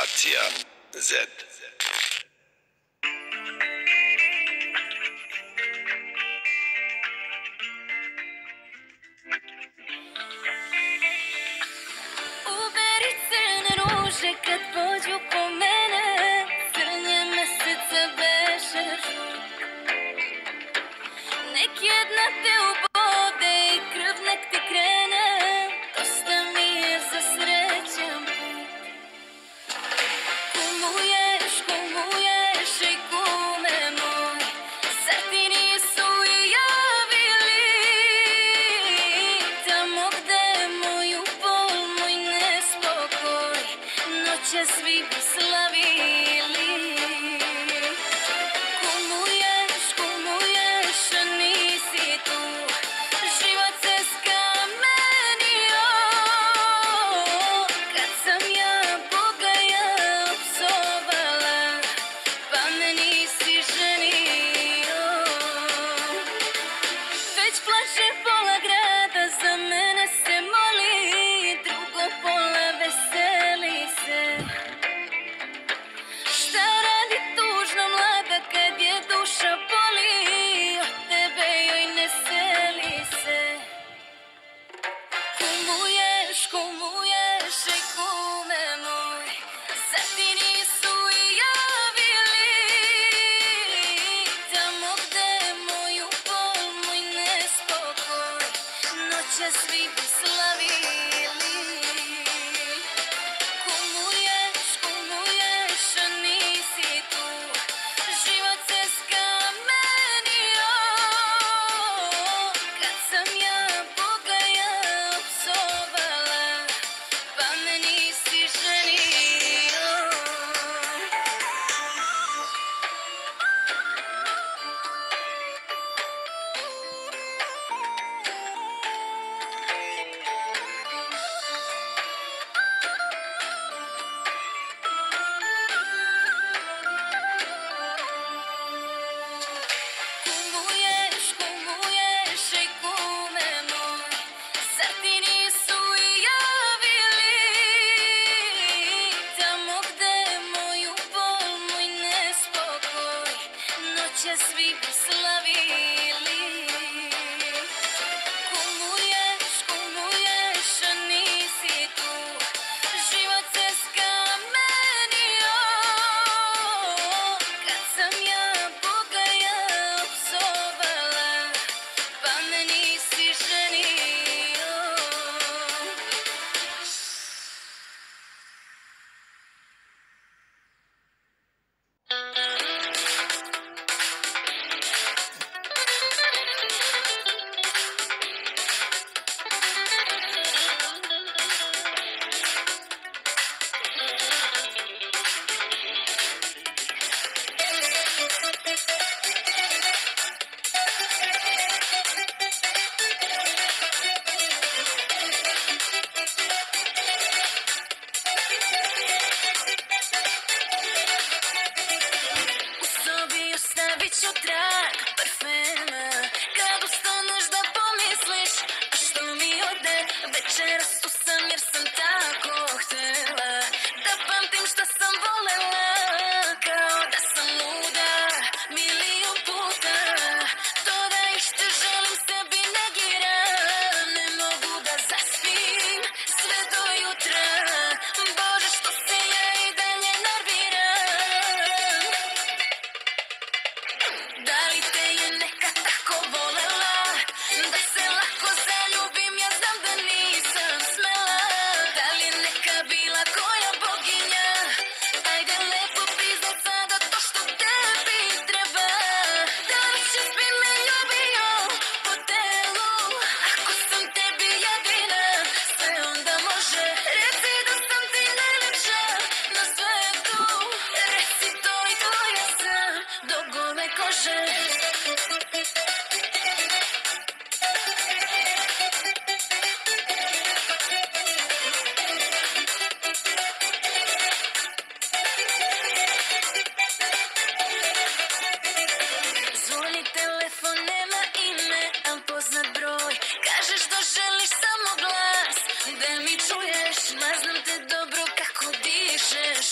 Generacija Z. Uberi crne ruže kad pođu po mene, crnje meseca beše. Nek jedna te ubode i krv nek ti krene, dosta mi je za srećan put. Kumuješ, kumuješ i kume moj, zar ti nisu i javili tamo gde moju bol, moj nespokoj noće svi bi slavili. Kumuješ, kumuješ, a nisi tu, život se skamenio, kad sam ja Boga opsovala, pa me nisi ženio. Već plače pola grada, za mene se moli, drugo pola veseli se. Šta radi tužna mlada kad je duša boli, od tebe joj ne seli se. Kumuješ, kumuješ i kume moj, zar ti nisu i javili tamo gde moju bol, moj nespokoj noće svi bi slavili. Kumuješ, kumuješ, a nisi tu, život se skamenio, kad sam ja Boga opsovala, pa me nisi ženio. Kumuješ, kumuješ i kume moj, zar ti nisu i javili tamo gde moju bol, moj nespokoj noće svi bi slavili. Kumuješ, kumuješ, a nisi tu, život se skamenio, kad sam ja Boga opsovala, pa me nisi ženio. U sobi ostavit ću trag parfema, kad ustaneš da pomisliš, a što mi ode, večeras tu sam jer sam tako htela, da pamtim šta sam volela, kao da sam luda milion puta, to da ište želim sebi negiram, ne mogu da zaspim sve do jutra, Bože što se ja i dalje nerviram. Da li te je neka tako volela, da se lako zaljubim, ja znam da nisam smela. Da li je neka bila koja boginja, ajde lepo priznat sada to što tebi treba. Da li ćeš bi me ljubio po telu, ako sam tebi jedina, sve onda može. Reci da sam ti najlepša na svetu, reci to i tvoja sam do gole kože. Zvoni telefon, nema ime, al poznat broj, kažeš da želiš samo glas, da mi čuješ, ma znam te dobro kako dišeš,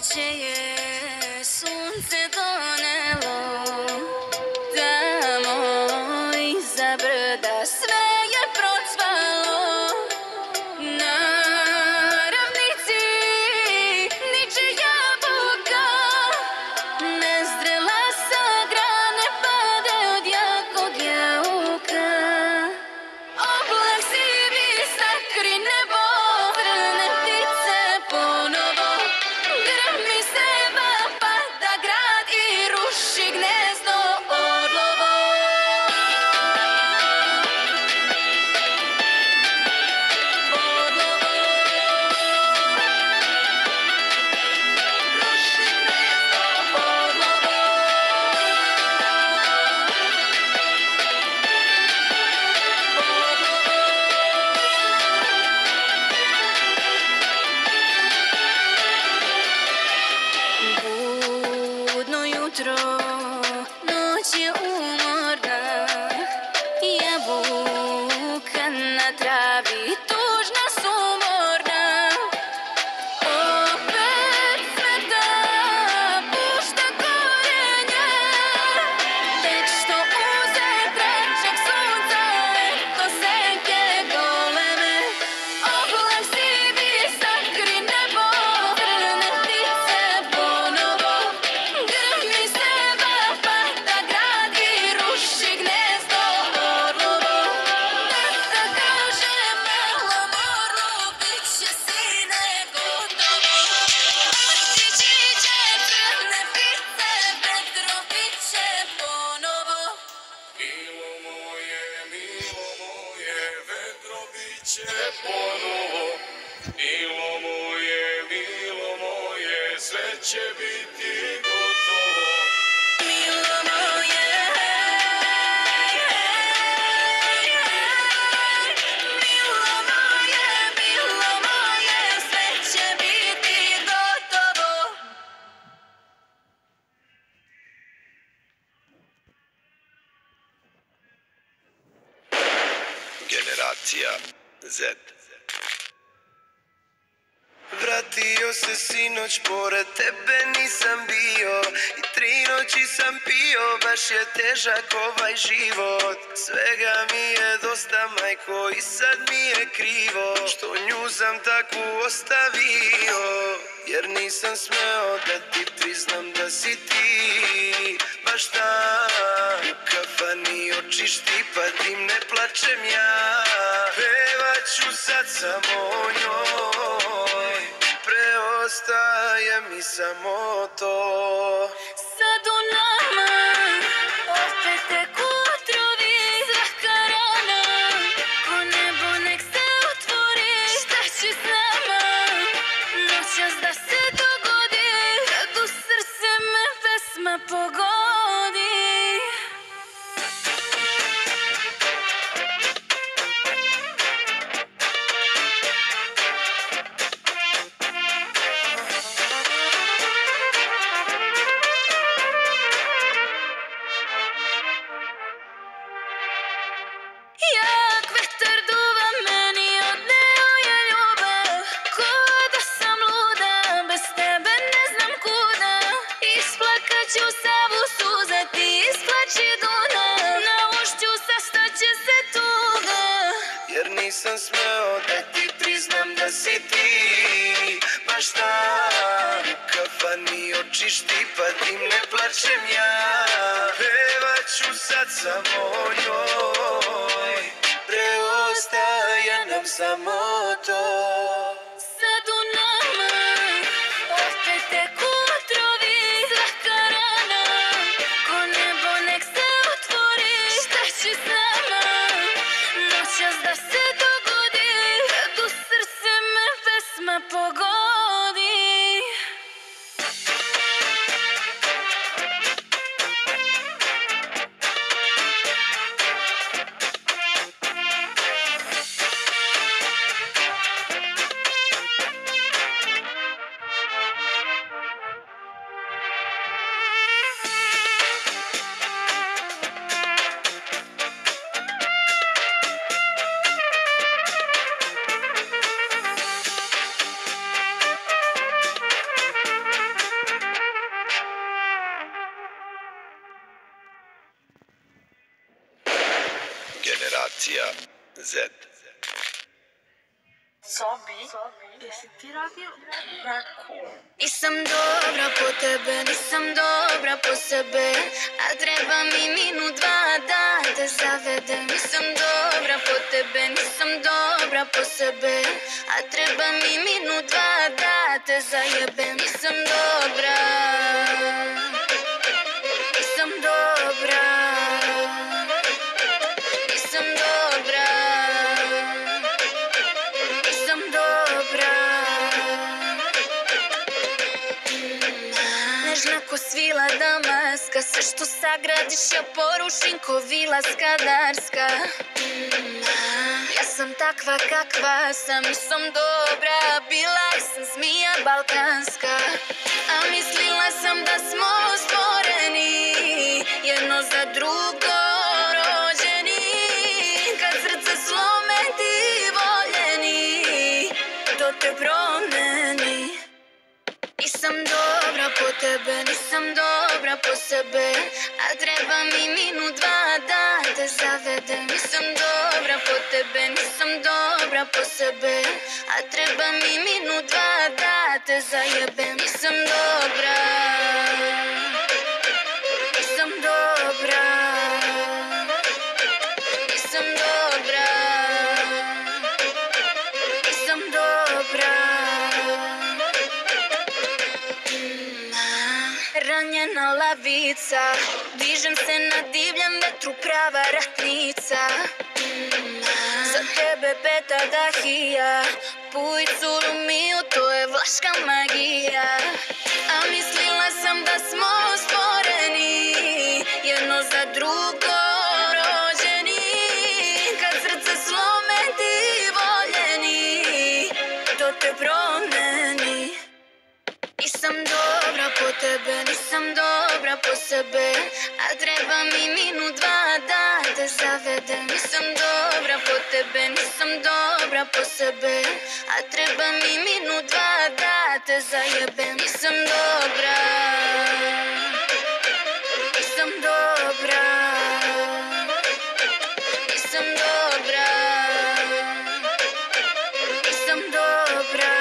noće je sunce donelo, tamo iza brda sve je procvalo. Na ravnici niče jabuka, nezrela sa grane pade od jakog jauka. Oblak sivi sakri nebo, vrne ptice ponovo, grmi seba pada grad i ruši gnezdo orlovo. Ruši gnezdo orlovo. Budno jutro, noć je umorna, jabuka na travi tužna sumorna. Opet cveta, pušta korenje, tek što uze trećeg sunca, eto senke goleme. Oblak sivi sakri nebo, vrne ptice ponovo, grmi seba pada grad i ruši gnezdo orlovo. Tata kaže malom orlu, bit će sine gotovo. Otići će crne ptice, vedro bit će ponovo. Milo moje, vedro biće ponovo. Milo moje, sve će biti gotovo. Milo moje, milo moje, sve će biti gotovo. Generacija Z. Vratio se sinoć, pored tebe nisam bio i 3 noći sam pio, baš je težak ovaj život. Svega mi je dosta, majko, i sad mi je krivo što nju sam takvu ostavio, jer nisam smeo da ti priznam da si ti baš ta u kafani oči štipatim, ne plačem ja. Pevat ću sad samo o njoj, preostaje mi samo to. Sad u nama opet teku otrovi, svaka rana ko nebo nek se otvori. Šta će s nama noćas da se dogodi, kad u srce me pesma pogodi. Jak vetar duva meni, odneo je ljubav, ko da sam luda, bez tebe ne znam kuda. Isplakat ću Savu, suze ti isplači Dunav, na ušću sastaće se tuga. Jer nisam smeo da ti priznam da si ti baš ta u kafani oči štipatim, ne plačem ja. Pevat ću sad samo o njoj, preostaje nam samo to. Sad u nama opet teku otrovi, svaka rana ko nebo nek se otvori. Šta će s nama noćas da se dogodi, kad u srce me pesma pogodi. emisija Z. Sobi, jesi ti radio Raku? Nisam dobra po tebe, nisam dobra po sebe, a treba mi minut, dva da te zavedem. Nisam dobra po tebe, nisam dobra po sebe, a treba mi minut, dva da te zajebem. Nisam dobra, nisam dobra, nisam dobra, nisam dobra. Nežna ko svila damaska, sve što sagradiš ja porušim ko vila skadarska. Ja sam takva kakva sam, nisam dobra, bila sam zmija balkanska. A mislila sam da smo stvoreni, jedno za drugo rođeni. Kad srce slome ti voljeni, to te promeni. Nisam dobra po tebe, nisam dobra po sebe, a treba mi minut, dva da te zavedem. Nisam dobra po tebe, nisam dobra po sebe, a treba mi minut, dva da te zajebem. Nisam dobra, nisam dobra, nisam dobra, nisam dobra. Ranjena lavica, dižem se na divljem vetru, prava ratnica. Za tebe peta dahija, puj curu miju, to je vlaška magija. A mislila sam da smo stvoreni, jedno za drugo rođeni. Kad srce slome ti voljeni, to te promeni. Nisam dobra po tebe, nisam dobra po sebe, a treba mi minut, dva da te zavedem. Nisam dobra po tebe, nisam dobra po sebe, a treba mi minut, dva da te zajebem. Nisam dobra, nisam dobra, nisam dobra, nisam dobra.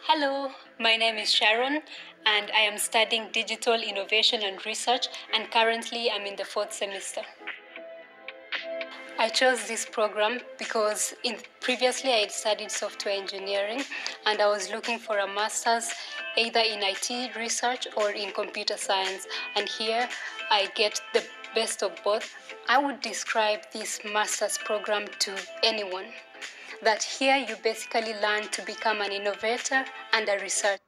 Hello, my name is Sharon and I am studying Digital Innovation and Research, and currently I'm in the 4th semester. I chose this program because previously I had studied software engineering and I was looking for a master's either in IT research or in computer science, and here I get the best of both. I would describe this master's program to anyone, that here you basically learn to become an innovator and a researcher.